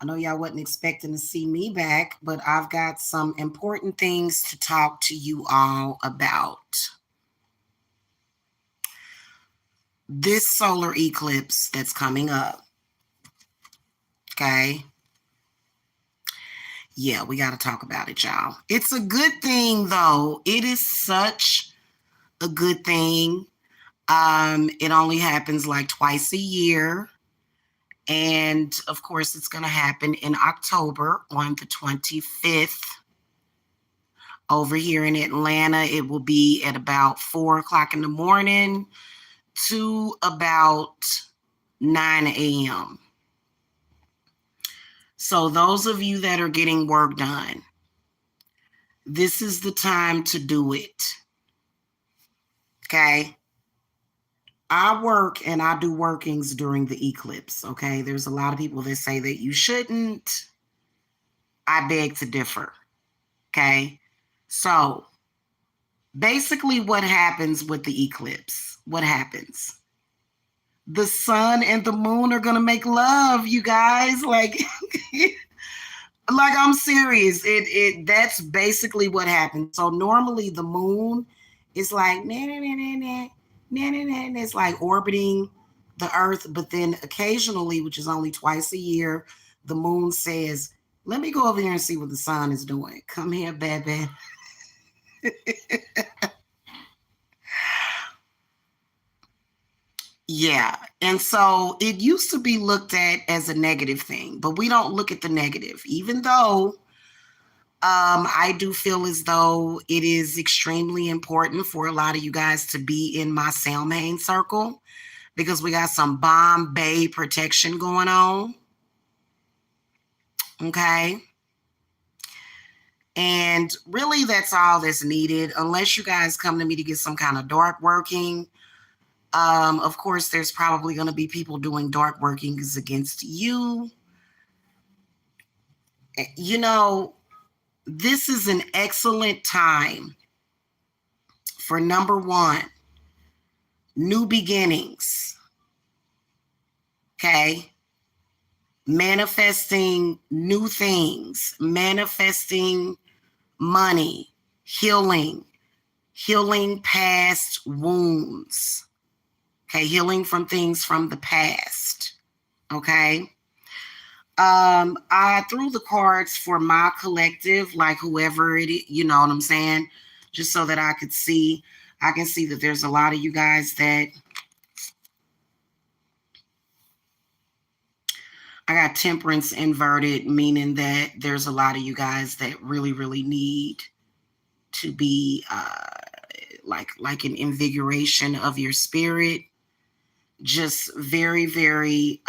I know y'all wasn't expecting to see me back, but I've got some important things to talk to you all about. This solar eclipse that's coming up, okay? Yeah, we got to talk about it, y'all. It's a good thing, though. It is such a good thing. It only happens like twice a year. And of course, it's going to happen in October on the 25th. Over here in Atlanta, it will be at about 4 o'clock in the morning to about 9 a.m. So those of you that are getting work done, this is the time to do it. Okay? I work and I do workings during the eclipse. Okay? There's a lot of people that say that you shouldn't. I beg to differ. Okay? So basically what happens with the eclipse? What happens? The sun and the moon are going to make love, you guys. Like I'm serious. That's basically what happens. So normally the moon is like nah, nah, nah, nah, nah, nah, nah, nah, nah. It's like orbiting the earth, but then occasionally, which is only twice a year, the moon says, let me go over here and see what the sun is doing. Come here, baby. Yeah. And so it used to be looked at as a negative thing, but we don't look at the negative, even though I do feel as though it is extremely important for a lot of you guys to be in my Samhain circle because we got some Bombay protection going on. Okay. And really, that's all that's needed, unless you guys come to me to get some kind of dark working. Of course, there's probably going to be people doing dark workings against you. You know, this is an excellent time for number one, new beginnings. Okay. Manifesting new things, manifesting money, healing past wounds. Okay. Healing from things from the past. Okay. I threw the cards for my collective, like whoever it is, you know what I'm saying? Just so that I can see that there's a lot of you guys that I got temperance inverted, meaning that there's a lot of you guys that really, really need to be like an invigoration of your spirit. Just very, very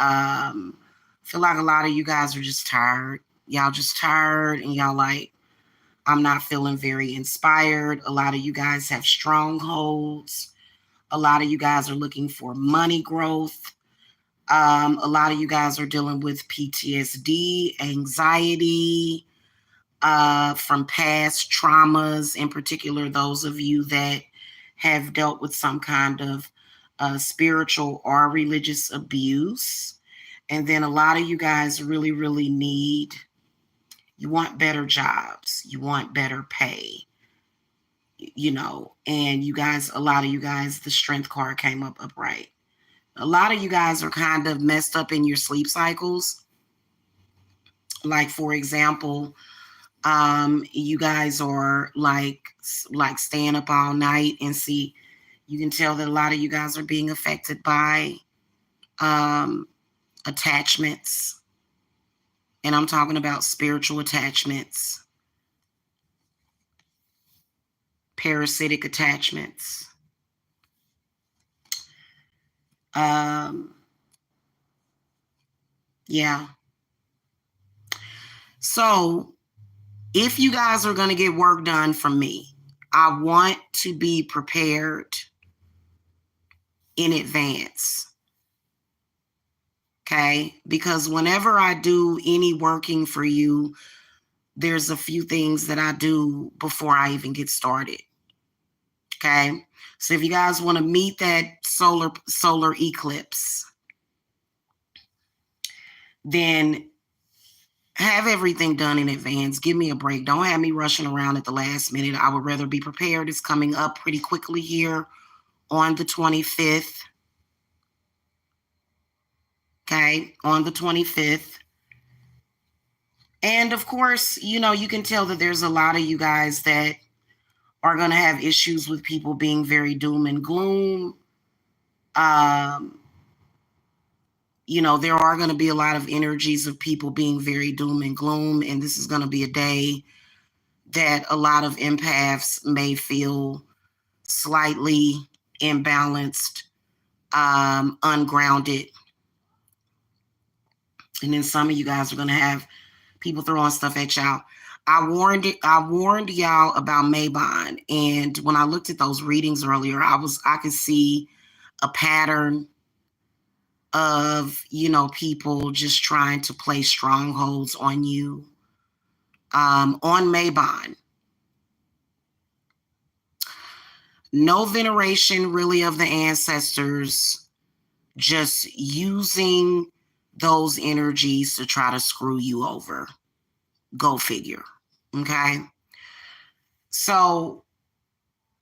feel like a lot of you guys are just tired. Y'all just tired and y'all like, I'm not feeling very inspired. A lot of you guys have strongholds. A lot of you guys are looking for money growth. A lot of you guys are dealing with PTSD, anxiety, from past traumas, in particular, those of you that have dealt with some kind of spiritual or religious abuse. And then a lot of you guys really, really you want better jobs, you want better pay, you know, and you guys, a lot of you guys, the strength card came up upright. A lot of you guys are kind of messed up in your sleep cycles. Like, for example, you guys are like staying up all night, and see, you can tell that a lot of you guys are being affected by attachments. And I'm talking about spiritual attachments, parasitic attachments. Yeah. So if you guys are going to get work done from me, I want to be prepared in advance. Okay? Because whenever I do any working for you, there's a few things that I do before I even get started. Okay? So if you guys want to meet that solar eclipse, then Have everything done in advance. Give me a break. Don't have me rushing around at the last minute. I would rather be prepared. It's coming up pretty quickly here on the 25th. Okay, on the 25th. And of course, you can tell that there's a lot of you guys that are going to have issues with people being very doom and gloom. There are going to be a lot of energies of people being very doom and gloom. And this is going to be a day that a lot of empaths may feel slightly imbalanced, ungrounded. And then some of you guys are going to have people throwing stuff at y'all. I warned y'all about Maybon. And when I looked at those readings earlier, I could see a pattern of, people just trying to play strongholds on you. On Maybon. No veneration really of the ancestors, just using those energies to try to screw you over. Go figure. Okay. So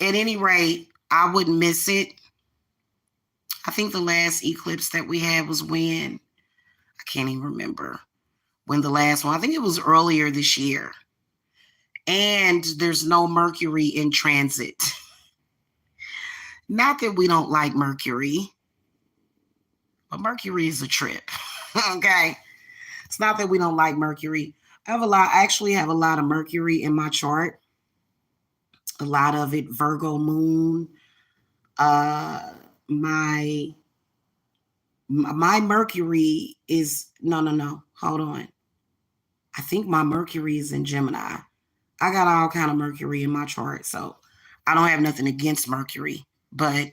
at any rate, I wouldn't miss it. I think the last eclipse that we had was when? I can't even remember when the last one. I think it was earlier this year. And there's no Mercury in transit. Not that we don't like Mercury, but Mercury is a trip. Okay. It's not that we don't like Mercury. I actually have a lot of Mercury in my chart. A lot of it Virgo moon. My Mercury is no. Hold on. I think my Mercury is in Gemini. I got all kind of Mercury in my chart, so I don't have nothing against Mercury, but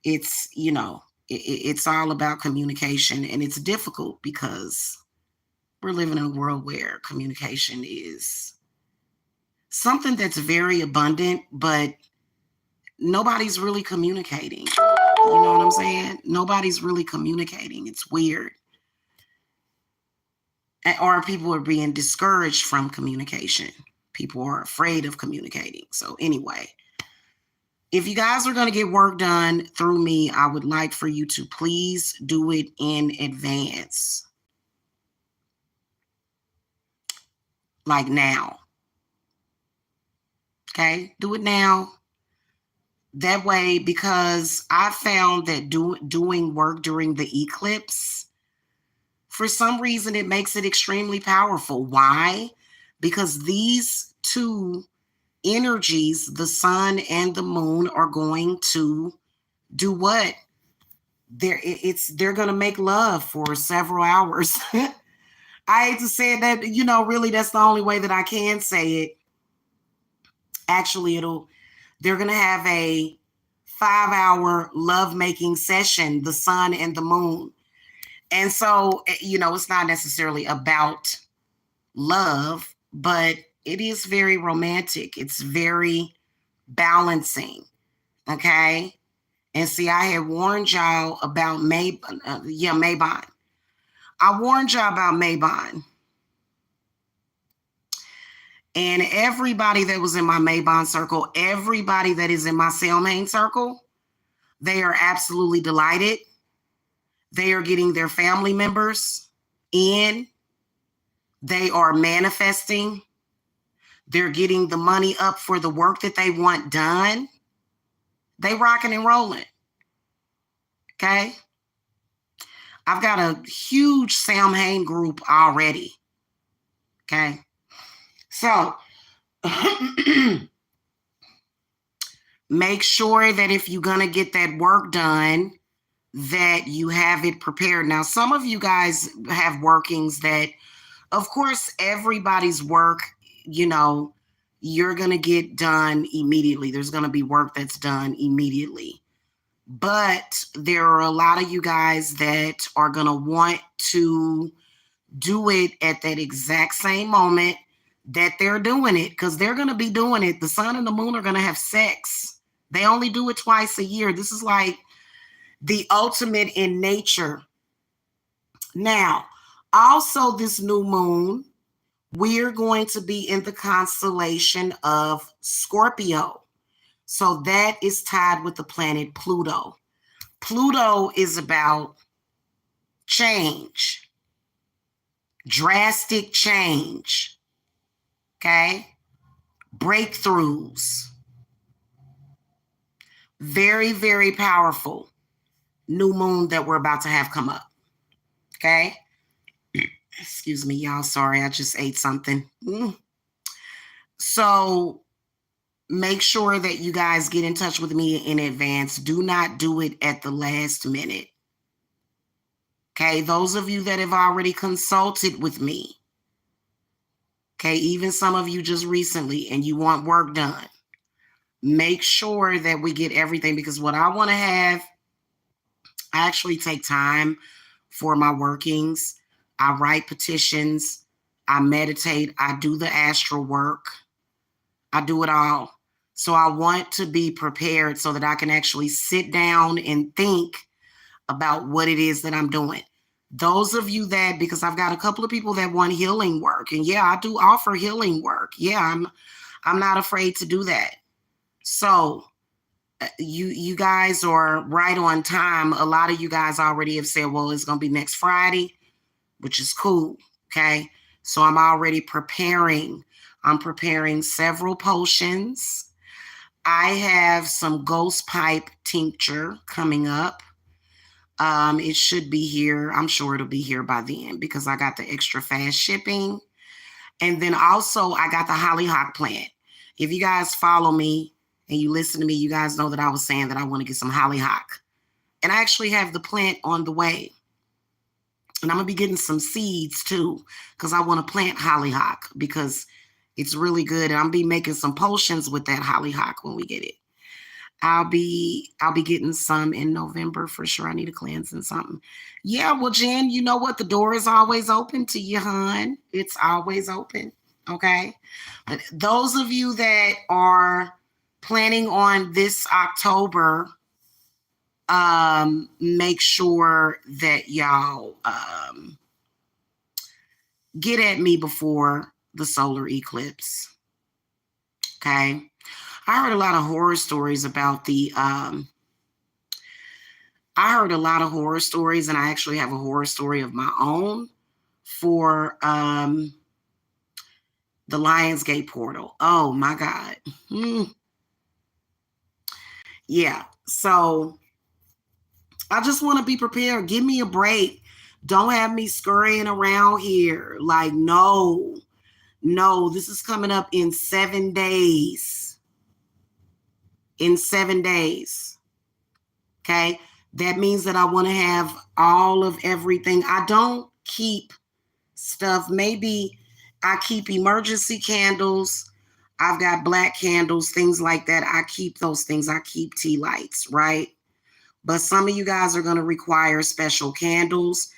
it's, it's all about communication, and it's difficult because we're living in a world where communication is something that's very abundant, but nobody's really communicating. You know what I'm saying? Nobody's really communicating. It's weird. Or people are being discouraged from communication. People are afraid of communicating. So anyway, if you guys are going to get work done through me, I would like for you to please do it in advance. Like now. Okay? Do it now. That way, because I found that doing work during the eclipse, for some reason, it makes it extremely powerful. Why? Because these two energies, the sun and the moon, are going to do what? They're going to make love for several hours. I hate to say that, really that's the only way that I can say it. Actually, they're going to have a 5-hour lovemaking session, the sun and the moon. And so, it's not necessarily about love, but it is very romantic. It's very balancing. Okay. And see, I had warned y'all about Maybon. I warned y'all about Maybon. And everybody that was in my Maybon circle, everybody that is in my Samhain circle, they are absolutely delighted. They are getting their family members in. They are manifesting. They're getting the money up for the work that they want done. They rocking and rolling. Okay. I've got a huge Samhain group already. Okay. So make sure that if you're going to get that work done, that you have it prepared. Now, some of you guys have workings that, of course, everybody's work, you're going to get done immediately. There's going to be work that's done immediately. But there are a lot of you guys that are going to want to do it at that exact same moment that they're doing it, because they're going to be doing it. The sun and the moon are going to have sex. They only do it twice a year. This is like the ultimate in nature. Now, also this new moon we're going to be in the constellation of Scorpio. So that is tied with the planet Pluto. Pluto is about change, drastic change, okay? Breakthroughs. Very, very powerful new moon that we're about to have come up, okay? Excuse me, y'all. Sorry, I just ate something. So make sure that you guys get in touch with me in advance. Do not do it at the last minute. Okay, those of you that have already consulted with me, okay, even some of you just recently, and you want work done, make sure that we get everything, because what I want to have, I actually take time for my workings. I write petitions, I meditate, I do the astral work, I do it all. So I want to be prepared so that I can actually sit down and think about what it is that I'm doing. Those of you that, because I've got a couple of people that want healing work, and yeah, I do offer healing work. Yeah, I'm not afraid to do that. So you guys are right on time. A lot of you guys already have said, well, it's going to be next Friday, which is cool. Okay. So I'm already preparing. I'm preparing several potions. I have some ghost pipe tincture coming up. It should be here. I'm sure it'll be here by then because I got the extra fast shipping. And then also I got the hollyhock plant. If you guys follow me and you listen to me, you guys know that I was saying that I want to get some hollyhock. And I actually have the plant on the way. And I'm going to be getting some seeds too, because I want to plant hollyhock because it's really good. And I'm going to be making some potions with that hollyhock when we get it. I'll be getting some in November for sure. I need a cleanse and something. Yeah, well, Jen, you know what? The door is always open to you, hon. It's always open. Okay. But those of you that are planning on this October, make sure that y'all get at me before the solar eclipse. Okay. I heard a lot of horror stories about I heard a lot of horror stories, and I actually have a horror story of my own for the Lionsgate portal. Oh my God. Yeah. So I just want to be prepared. Give me a break. Don't have me scurrying around here. Like, no, this is coming up in 7 days. In 7 days. Okay. That means that I want to have all of everything. I don't keep stuff. Maybe I keep emergency candles. I've got black candles, things like that. I keep those things. I keep tea lights, right? But some of you guys are going to require special candles.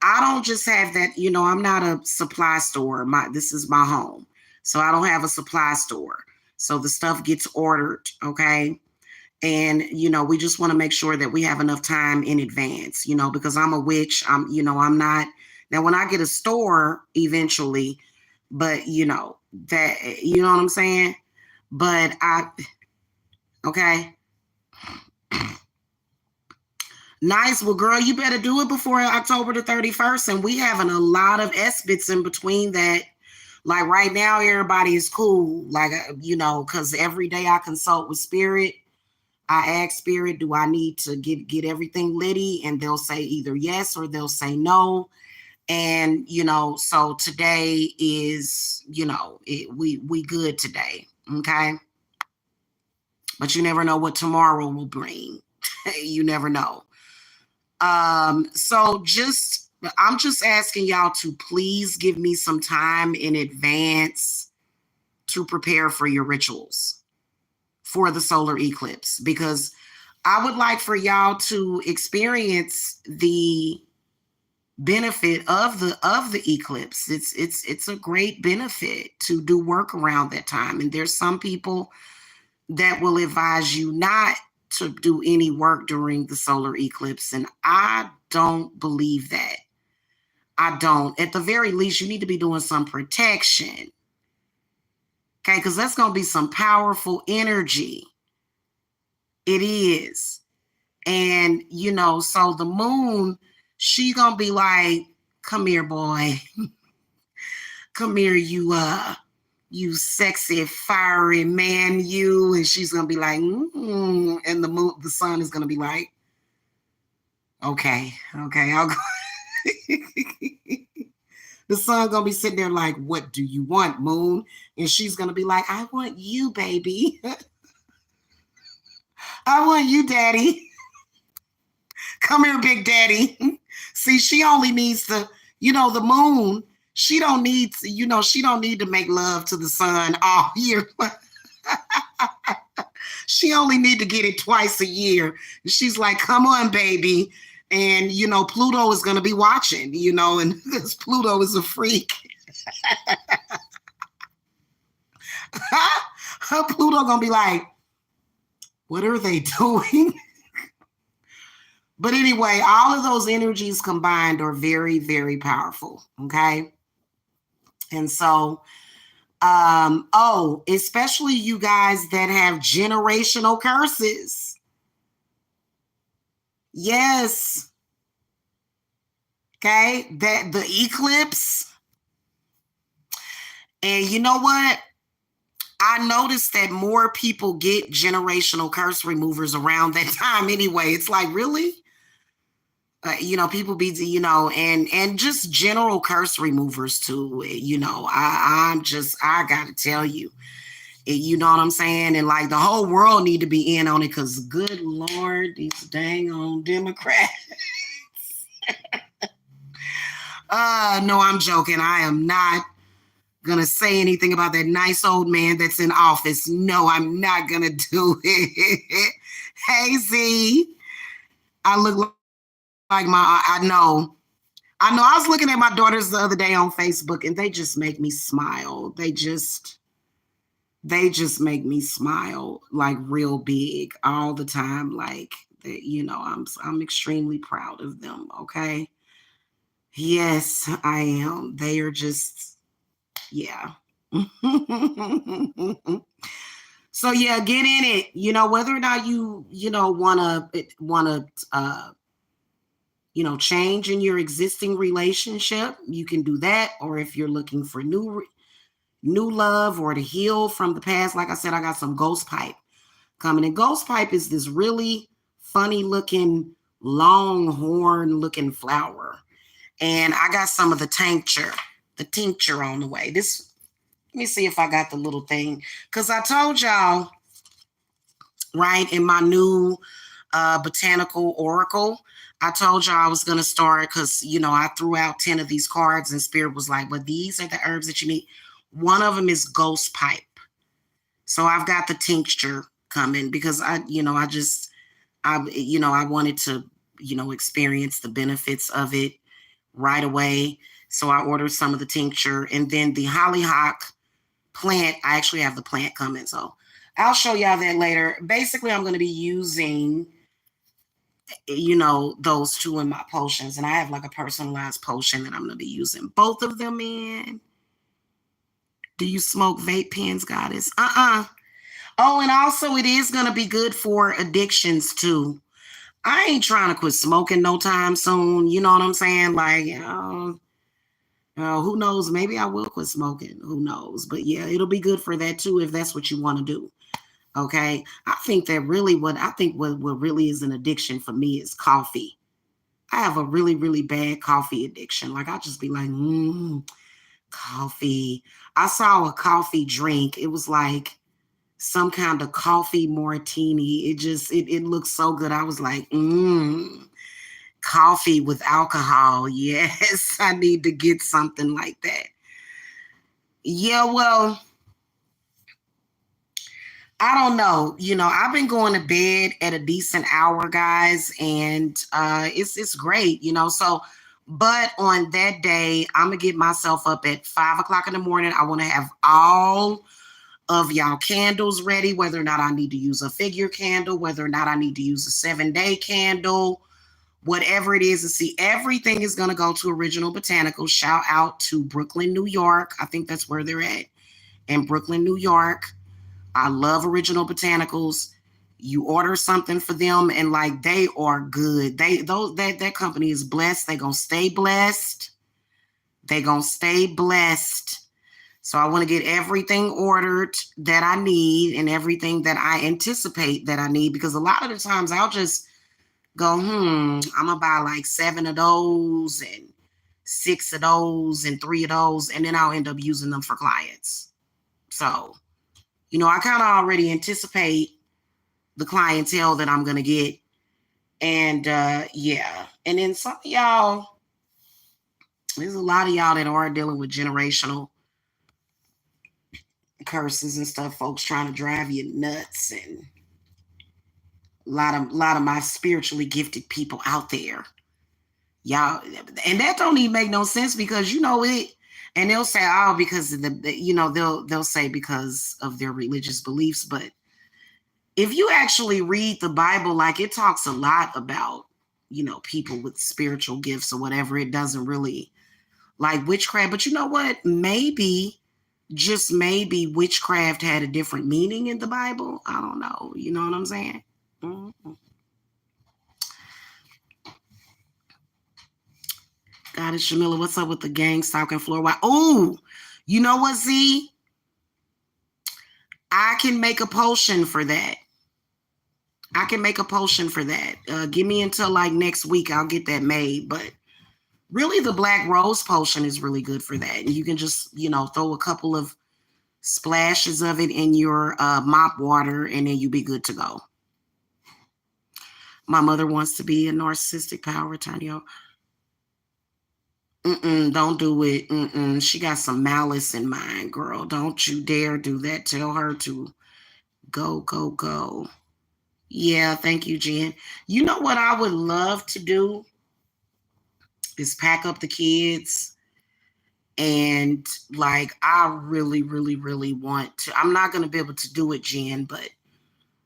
I don't just have that, I'm not a supply store. This is my home. So I don't have a supply store. So the stuff gets ordered, okay? And, we just want to make sure that we have enough time in advance, because I'm a witch. I'm not. Now, when I get a store eventually, but, that, you know what I'm saying? But okay. Nice. Well, girl, you better do it before October the 31st. And we having a lot of S-bits in between that. Like right now, everybody is cool. Like, because every day I consult with Spirit. I ask Spirit, do I need to get everything litty? And they'll say either yes or they'll say no. And, so today is, we good today. Okay. But you never know what tomorrow will bring. You never know. So I'm just asking y'all to please give me some time in advance to prepare for your rituals for the solar eclipse, because I would like for y'all to experience the benefit of the eclipse. It's a great benefit to do work around that time. And there's some people that will advise you not to do any work during the solar eclipse. And I don't believe that. I don't. At the very least, you need to be doing some protection. Okay, because that's going to be some powerful energy. It is. And, so the moon, she going to be like, come here, boy. Come here, you sexy, fiery man, you. And she's going to be like, and the sun is going to be like, okay, I'll go. The sun going to be sitting there like, what do you want, moon? And she's going to be like, I want you, baby. I want you, daddy. Come here, big daddy. See, she only needs to, the moon, she don't need to, she don't need to make love to the sun all year. She only need to get it twice a year. She's like, come on, baby. And, Pluto is going to be watching, and because Pluto is a freak. Pluto going to be like, what are they doing? But anyway, all of those energies combined are very, very powerful. Okay. And so, especially you guys that have generational curses. Yes. Okay. That the eclipse. And you know what? I noticed that more people get generational curse removers around that time anyway. It's like, really? People be, and just general curse removers too. I got to tell you, you know what I'm saying? And like the whole world need to be in on it because good Lord, these dang on Democrats. No, I'm joking. I am not going to say anything about that nice old man that's in office. No, I'm not going to do it. Hey, Z, I look like I know. I was looking at my daughters the other day on Facebook and they just make me smile. They just make me smile like real big all the time. Like, I'm extremely proud of them. Okay. Yes, I am. They are just, yeah. So yeah, get in it. Whether or not you want to change in your existing relationship, you can do that. Or if you're looking for new love or to heal from the past, like I said, I got some ghost pipe coming. And ghost pipe is this really funny looking, long horn looking flower. And I got some of the tincture on the way. Let me see if I got the little thing. Because I told y'all, right, in my new botanical oracle, I told y'all I was going to start because, I threw out 10 of these cards and Spirit was like, well, these are the herbs that you need. One of them is ghost pipe. So I've got the tincture coming because I wanted to, experience the benefits of it right away. So I ordered some of the tincture and then the hollyhock plant. I actually have the plant coming. So I'll show y'all that later. Basically, I'm going to be using, those two in my potions. And I have like a personalized potion that I'm going to be using both of them in. Do you smoke vape pens, goddess? Oh, and also it is going to be good for addictions too. I ain't trying to quit smoking no time soon. You know what I'm saying? Like, who knows? Maybe I will quit smoking. Who knows? But yeah, it'll be good for that too if that's what you want to do. Okay. I think that really what really is an addiction for me is coffee. I have a really, really bad coffee addiction. Like I just be like, coffee. I saw a coffee drink. It was like some kind of coffee martini. It looks so good. I was like, coffee with alcohol. Yes, I need to get something like that. Yeah, well, I don't know. I've been going to bed at a decent hour, guys, and it's great, So, but on that day, I'm gonna get myself up at 5:00 in the morning. I want to have all of y'all candles ready, whether or not I need to use a figure candle, whether or not I need to use a 7-day candle, whatever it is. To see, everything is going to go to Original Botanicals. Shout out to Brooklyn, New York. I think that's where they're at, in Brooklyn, New York. I love Original Botanicals. You order something for them and like they are good. That company is blessed. They gonna stay blessed. They gonna stay blessed. So I want to get everything ordered that I need and everything that I anticipate that I need, because a lot of the times I'll just go, I'm gonna buy like 7 of those and 6 of those and 3 of those, and then I'll end up using them for clients. So, I kind of already anticipate the clientele that I'm gonna get. And yeah. And then some of y'all, there's a lot of y'all that are dealing with generational curses and stuff, folks trying to drive you nuts, and a lot of my spiritually gifted people out there. Y'all, and that don't even make no sense, because it, and they'll say, oh, because of they'll say because of their religious beliefs. But if you actually read the Bible, like, it talks a lot about, people with spiritual gifts or whatever. It doesn't really like witchcraft. But you know what? Maybe, just maybe, witchcraft had a different meaning in the Bible. I don't know. You know what I'm saying? Mm-hmm. Goddess Jamila, what's up with the gang stalking floor? Why? Oh, you know what, Z? I can make a potion for that. Give me until like next week. I'll get that made. But really, the Black Rose potion is really good for that. And you can just, throw a couple of splashes of it in your mop water, and then you be good to go. My mother wants to be a narcissistic power attorney. Don't do it. She got some malice in mind, girl. Don't you dare do that. Tell her to go, go, go. Yeah, thank you, Jen. You know what I would love to do is pack up the kids, and like, I really, really, really want to. I'm not going to be able to do it, Jen, but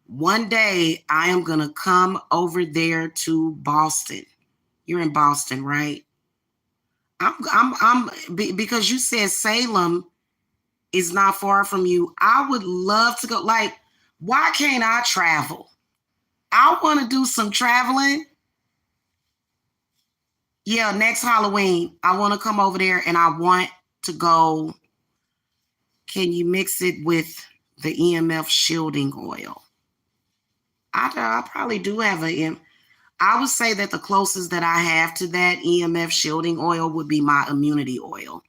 one day I am going to come over there to Boston. You're in Boston, right? Because you said Salem is not far from you. I would love to go. Like, why can't I travel? I want to do some traveling. Yeah, next Halloween, I want to come over there, and I want to go. Can you mix it with the EMF shielding oil? I probably do have I would say that the closest that I have to that EMF shielding oil would be my immunity oil.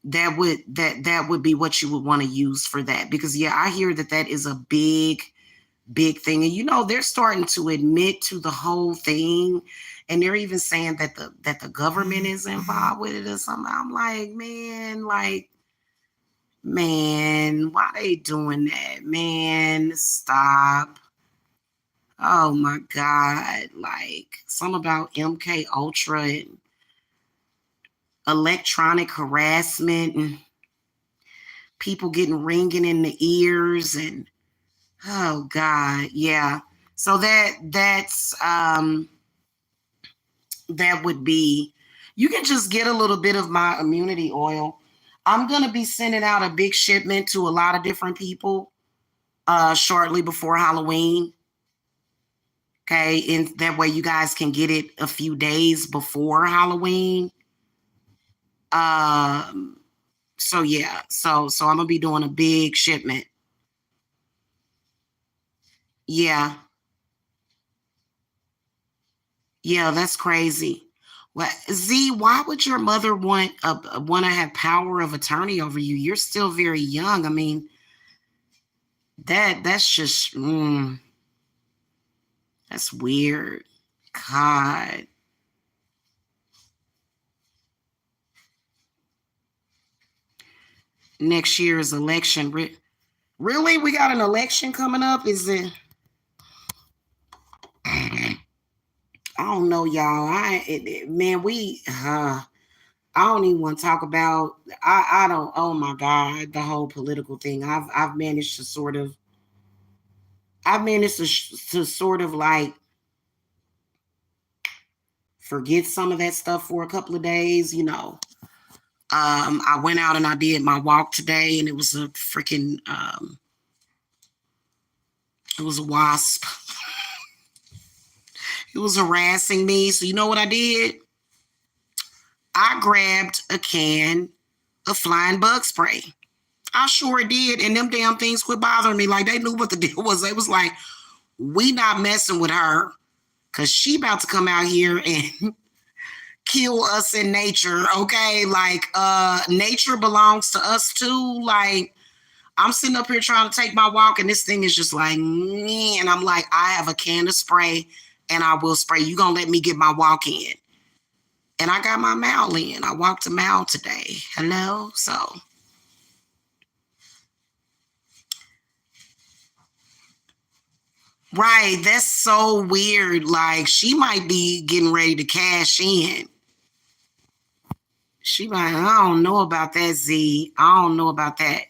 That would be what you would want to use for that, because yeah, I hear that is a big thing, and they're starting to admit to the whole thing, and they're even saying that the government is involved with it or something. I'm like, man, why they doing that? Man, stop. Oh my God. Like, something about MK Ultra and electronic harassment and people getting ringing in the ears, and oh God, yeah. So that's that would be, you can just get a little bit of my immunity oil. I'm gonna be sending out a big shipment to a lot of different people shortly before Halloween. Okay, and that way you guys can get it a few days before Halloween. So yeah, so I'm gonna be doing a big shipment. Yeah, yeah, that's crazy. Well, Z, why would your mother want to have power of attorney over you? You're still very young. I mean, that's just that's weird. God, next year's election. Really, we got an election coming up? Is it? I don't know, y'all. Man, I don't even want to talk about. I don't. Oh my God, the whole political thing. I've managed to sort of. I've managed to sort of like forget some of that stuff for a couple of days, you know. I went out and I did my walk today, and it was a freaking, it was a wasp. It was harassing me. So you know what I did? I grabbed a can of flying bug spray. I sure did. And them damn things quit bothering me. Like, they knew what the deal was. They was like, we not messing with her, because she about to come out here and kill us in nature, okay? Like, nature belongs to us too. Like, I'm sitting up here trying to take my walk, and this thing is just like, and I'm like, I have a can of spray, and I will spray. You gonna let me get my walk in? And I got my mile in. I walked a mile today. Hello? So. Right, that's so weird. Like, she might be getting ready to cash in. She like, I don't know about that, Z. I don't know about that.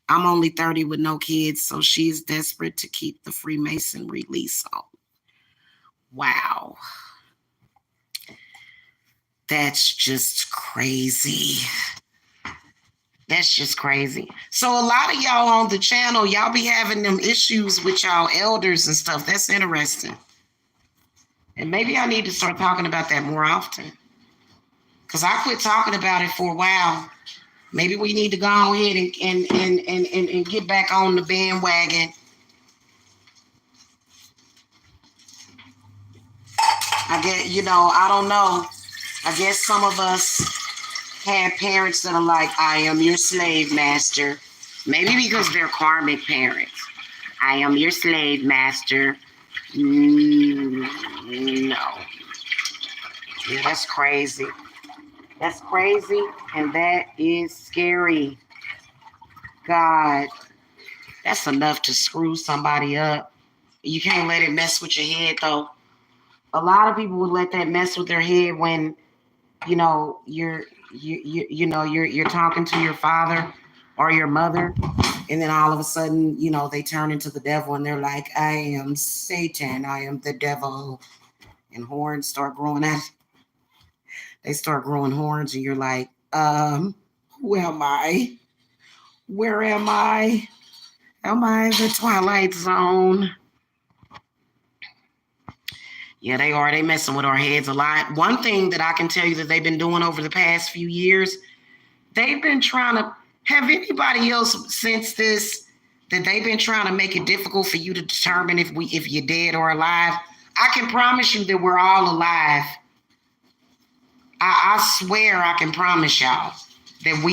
I'm only 30 with no kids, so she's desperate to keep the Freemason lease on. Wow. That's just crazy. That's just crazy. So a lot of y'all on the channel, y'all be having them issues with y'all elders and stuff. That's interesting. And maybe I need to start talking about that more often, because I quit talking about it for a while. Maybe we need to go ahead and get back on the bandwagon. I get, you know, I don't know. I guess some of us have parents that are like, I am your slave master. Maybe because they're karmic parents. I am your slave master. No. Yeah, that's crazy. That's crazy, and that is scary. God, that's enough to screw somebody up. You can't let it mess with your head, though. A lot of people would let that mess with their head when, you know, you're talking to your father or your mother, and then all of a sudden, you know, they turn into the devil and they're like, I am Satan, I am the devil, and horns start growing out. They start growing horns, and you're like, who am I? Where am I? Am I in the Twilight Zone? Yeah, they are. They messing with our heads a lot. One thing that I can tell you that they've been doing over the past few years, they've been trying to, have anybody else sensed this, that they've been trying to make it difficult for you to determine if you're dead or alive? I can promise you that we're all alive. I swear I can promise y'all that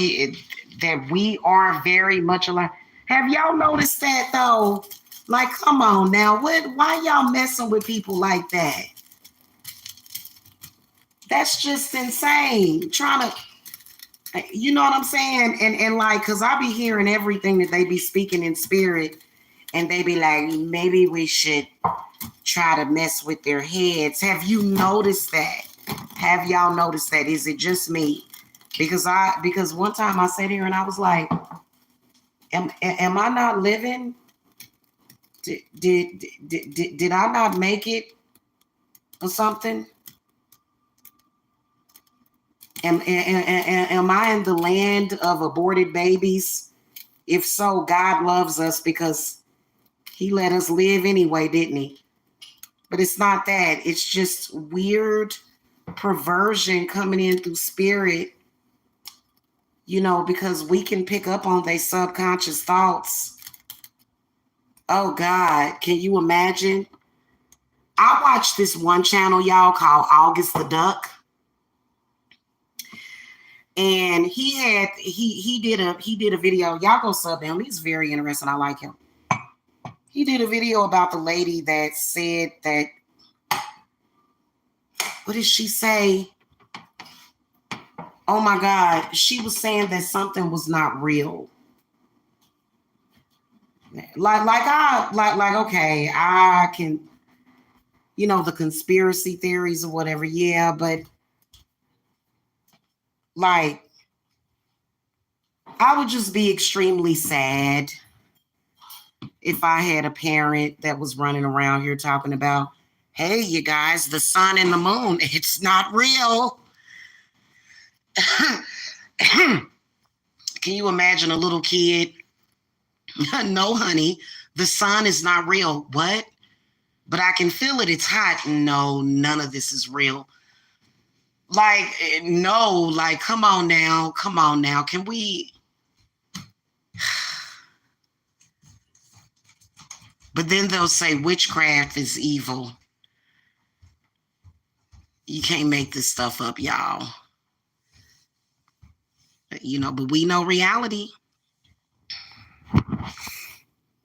we are very much alive. Have y'all noticed that though? Like, come on now. Why y'all messing with people like that? That's just insane. Trying to, you know what I'm saying? And like, cause I be hearing everything that they be speaking in spirit, and they be like, maybe we should try to mess with their heads. Have you noticed that? Have y'all noticed that? Is it just me? Because one time I sat here and I was like, am I not living? Did I not make it or something? Am I in the land of aborted babies? If so, God loves us because he let us live anyway, didn't he? But it's not that. It's just weird perversion coming in through spirit, you know, because we can pick up on their subconscious thoughts. Oh God, can you imagine? I watched this one channel, y'all, called August the Duck. And he did a video. Y'all go sub him. He's very interesting. I like him. He did a video about the lady that said that, what did she say? Oh my God, she was saying that something was not real. Like okay, I can, you know, the conspiracy theories or whatever, yeah, but like, I would just be extremely sad if I had a parent that was running around here talking about Hey, you guys, the sun and the moon, it's not real. Can you imagine a little kid? No, honey, the sun is not real. What? But I can feel it. It's hot. No, none of this is real. Like, no, like, come on now. Come on now. Can we? But then they'll say witchcraft is evil. You can't make this stuff up, y'all. But we know reality.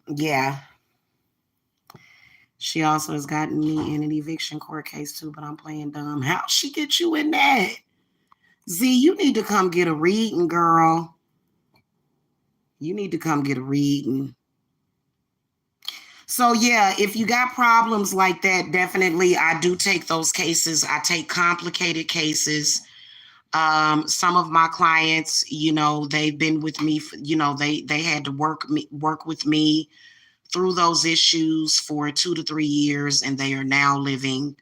Yeah. She also has gotten me in an eviction court case too, but I'm playing dumb. How'd she get you in that? Z, you need to come get a reading, girl. You need to come get a reading. So yeah, if you got problems like that, definitely I do take those cases. I take complicated cases. Some of my clients, they've been with me, they had to work with me through those issues for 2 to 3 years, and they are now living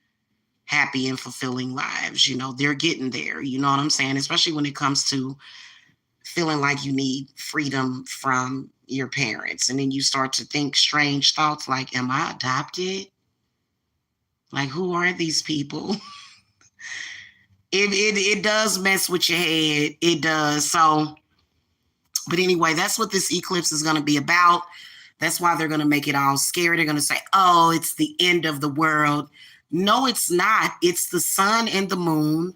happy and fulfilling lives. They're getting there. You know what I'm saying? Especially when it comes to feeling like you need freedom from your parents. And then you start to think strange thoughts like, am I adopted? Like, who are these people? It does mess with your head. It does. So, but anyway, that's what this eclipse is going to be about. That's why they're going to make it all scary. They're going to say, oh, it's the end of the world. No, it's not. It's the sun and the moon.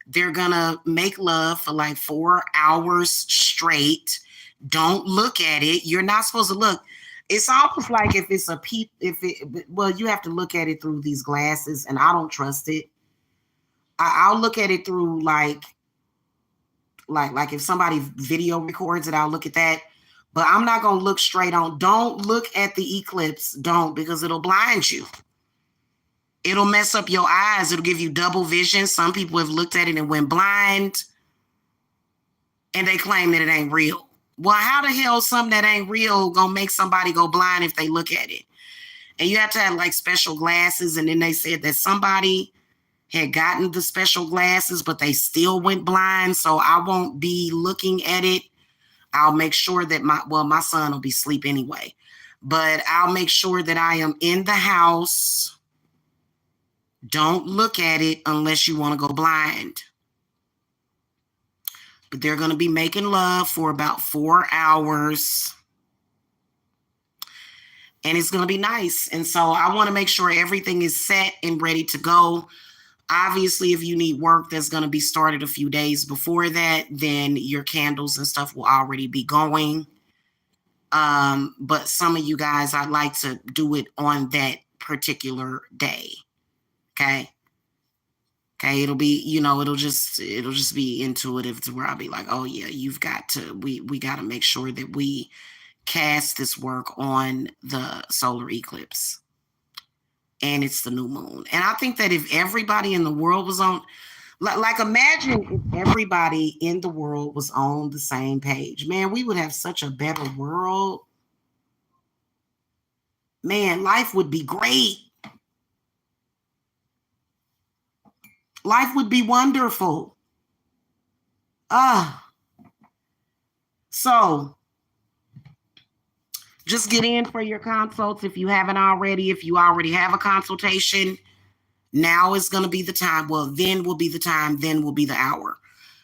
They're going to make love for like 4 hours straight. Don't look at it. You're not supposed to look. It's almost like if it's you have to look at it through these glasses, and I don't trust it. I'll look at it through like if somebody video records it, I'll look at that. But I'm not going to look straight on. Don't look at the eclipse. Don't, because it'll blind you. It'll mess up your eyes. It'll give you double vision. Some people have looked at it and went blind, and they claim that it ain't real. Well, how the hell something that ain't real gonna make somebody go blind if they look at it? And you have to have like special glasses. And then they said that somebody had gotten the special glasses, but they still went blind. So I won't be looking at it. I'll make sure that my son will be asleep anyway. But I'll make sure that I am in the house. Don't look at it unless you want to go blind. But they're going to be making love for about 4 hours. And it's going to be nice. And so I want to make sure everything is set and ready to go. Obviously, if you need work that's going to be started a few days before that, then your candles and stuff will already be going. But some of you guys, I'd like to do it on that particular day. Okay. It'll be, it'll just be intuitive to where I'll be like, oh yeah, we got to make sure that we cast this work on the solar eclipse. And it's the new moon. And I think that if everybody in the world was on, like imagine if everybody in the world was on the same page, man, we would have such a better world. Man, life would be great. Life would be wonderful. So just get in for your consults if you haven't already. If you already have a consultation, now is going to be the time. Well, then will be the time. Then will be the hour.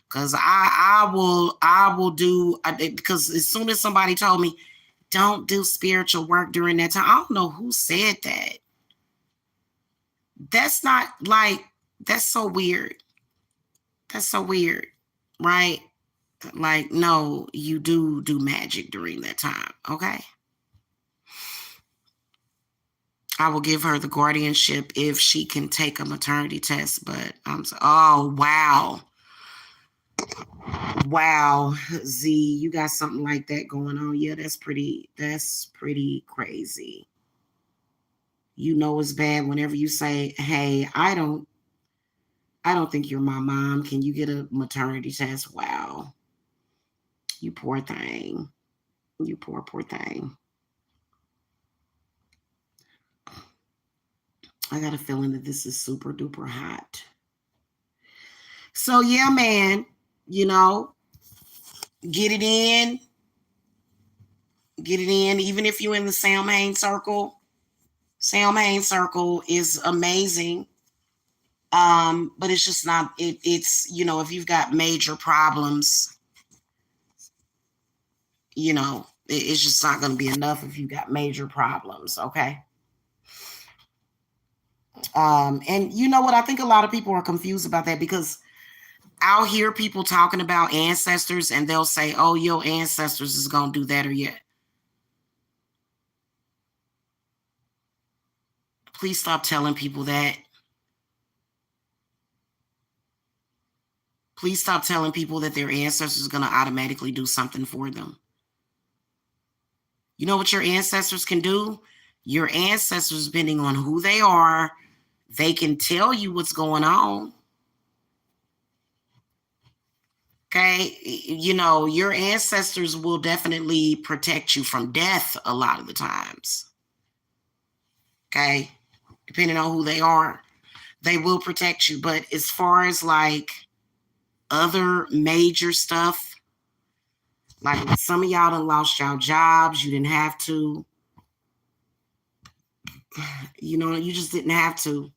Because I will do, because as soon as somebody told me, don't do spiritual work during that time, I don't know who said that. That's not like, that's so weird. That's so weird, right? Like, no, you do magic during that time, okay? I will give her the guardianship if she can take a maternity test, but oh, wow. Wow, Z, you got something like that going on. Yeah, that's pretty crazy. It's bad whenever you say, hey, I don't think you're my mom. Can you get a maternity test? Wow. You poor thing. You poor thing. I got a feeling that this is super duper hot. So yeah, man, you know, get it in. Get it in, even if you're in the Sam Hain circle. Sam Hain circle is amazing. But it's just not it's if you've got major problems, it's just not going to be enough if you've got major problems, okay? And you know what? I think a lot of people are confused about that because I'll hear people talking about ancestors and they'll say, oh, your ancestors is going to do that or yet. Please stop telling people that. Please stop telling people that their ancestors are going to automatically do something for them. You know what your ancestors can do? Your ancestors, depending on who they are, they can tell you what's going on. Okay. Your ancestors will definitely protect you from death a lot of the times. Okay. Depending on who they are, they will protect you. But as far as like other major stuff, like some of y'all done lost y'all jobs, you didn't have to. You just didn't have to.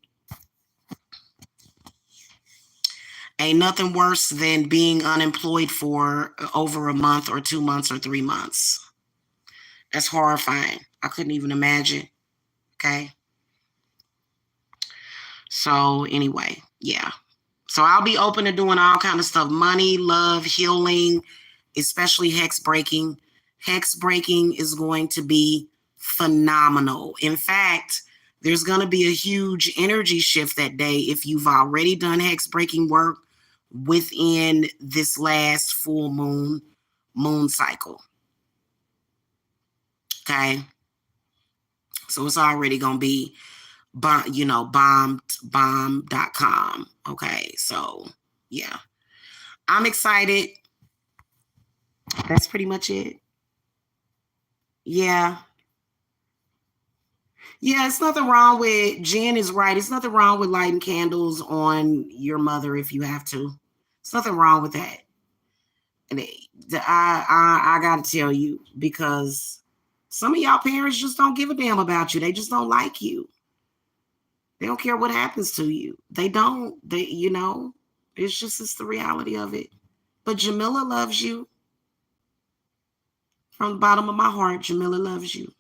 Ain't nothing worse than being unemployed for over a month or 2 months or 3 months. That's horrifying. I couldn't even imagine. Okay. So anyway, yeah. So I'll be open to doing all kind of stuff. Money, love, healing, especially hex breaking. Hex breaking is going to be phenomenal. In fact, there's going to be a huge energy shift that day if you've already done hex breaking work within this last full moon cycle. Okay. So it's already going to be bomb.com. Okay. So yeah, I'm excited. That's pretty much it. Yeah. Yeah, it's nothing wrong with, Jen is right. It's nothing wrong with lighting candles on your mother if you have to. There's nothing wrong with that. And I got to tell you, because some of y'all parents just don't give a damn about you. They just don't like you. They don't care what happens to you. They don't. It's the reality of it. But Jamila loves you. From the bottom of my heart, Jamila loves you.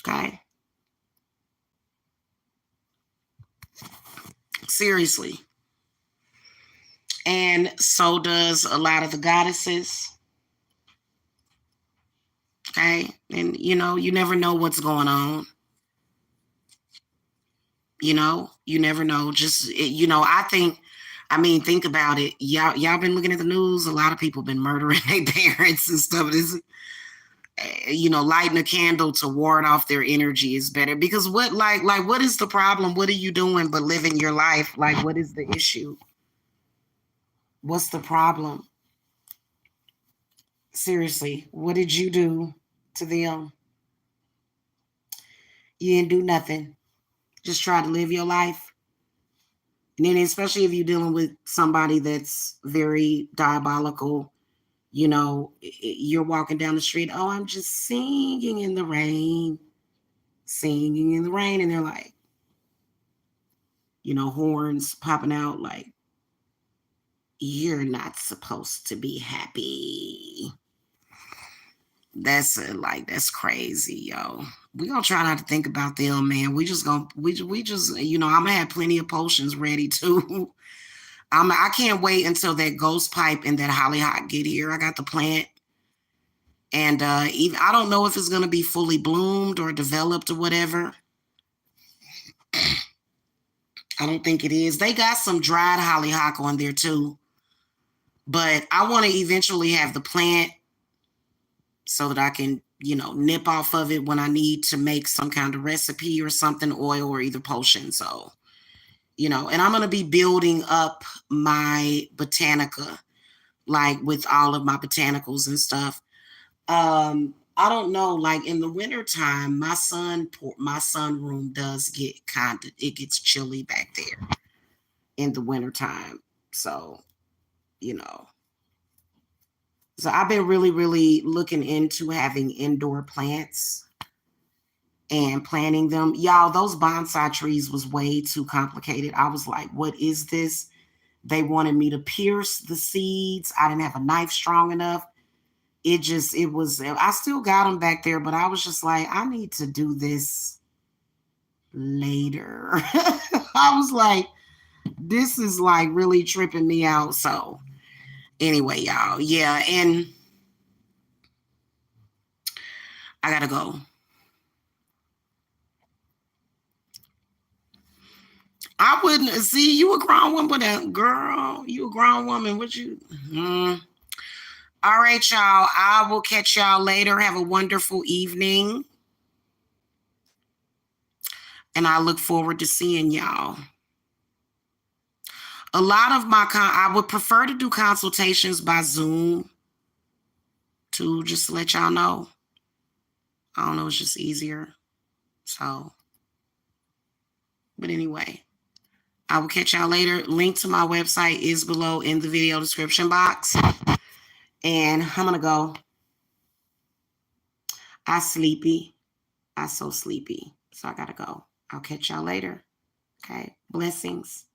Okay? Seriously. And so does a lot of the goddesses. Okay? And, you never know what's going on. You never know. Just, think about it. Y'all been looking at the news. A lot of people been murdering their parents and stuff. Lighting a candle to ward off their energy is better, because what is the problem? What are you doing but living your life? Like, what is the issue? What's the problem? Seriously, what did you do to them? You didn't do nothing. Just try to live your life. And then especially if you're dealing with somebody that's very diabolical, you're walking down the street, oh, I'm just singing in the rain. Singing in the rain. And they're like, horns popping out like, you're not supposed to be happy. That's crazy, yo. We gonna try not to think about them, man. We just I'm gonna have plenty of potions ready too. I can't wait until that ghost pipe and that hollyhock get here. I got the plant, and even I don't know if it's gonna be fully bloomed or developed or whatever. I don't think it is. They got some dried hollyhock on there too, but I want to eventually have the plant so that I can, nip off of it when I need to make some kind of recipe or something, oil or either potion. So, and I'm going to be building up my botanica, like with all of my botanicals and stuff. I don't know, like in the wintertime, my sun room does get it gets chilly back there in the wintertime. So, you know. So I've been really, really looking into having indoor plants and planting them. Y'all, those bonsai trees was way too complicated. I was like, what is this? They wanted me to pierce the seeds. I didn't have a knife strong enough. It was, I still got them back there, but I was just like, I need to do this later. I was like, this is like really tripping me out. So anyway, y'all, yeah, and I gotta go. I wouldn't see you a grown woman, but a girl, you a grown woman. What you? All right, y'all. I will catch y'all later. Have a wonderful evening, and I look forward to seeing y'all. A lot of I would prefer to do consultations by Zoom. To just let y'all know. I don't know. It's just easier. So, but anyway. I will catch y'all later. Link to my website is below in the video description box. And I'm going to go. I sleepy. I so sleepy. So I got to go. I'll catch y'all later. Okay. Blessings.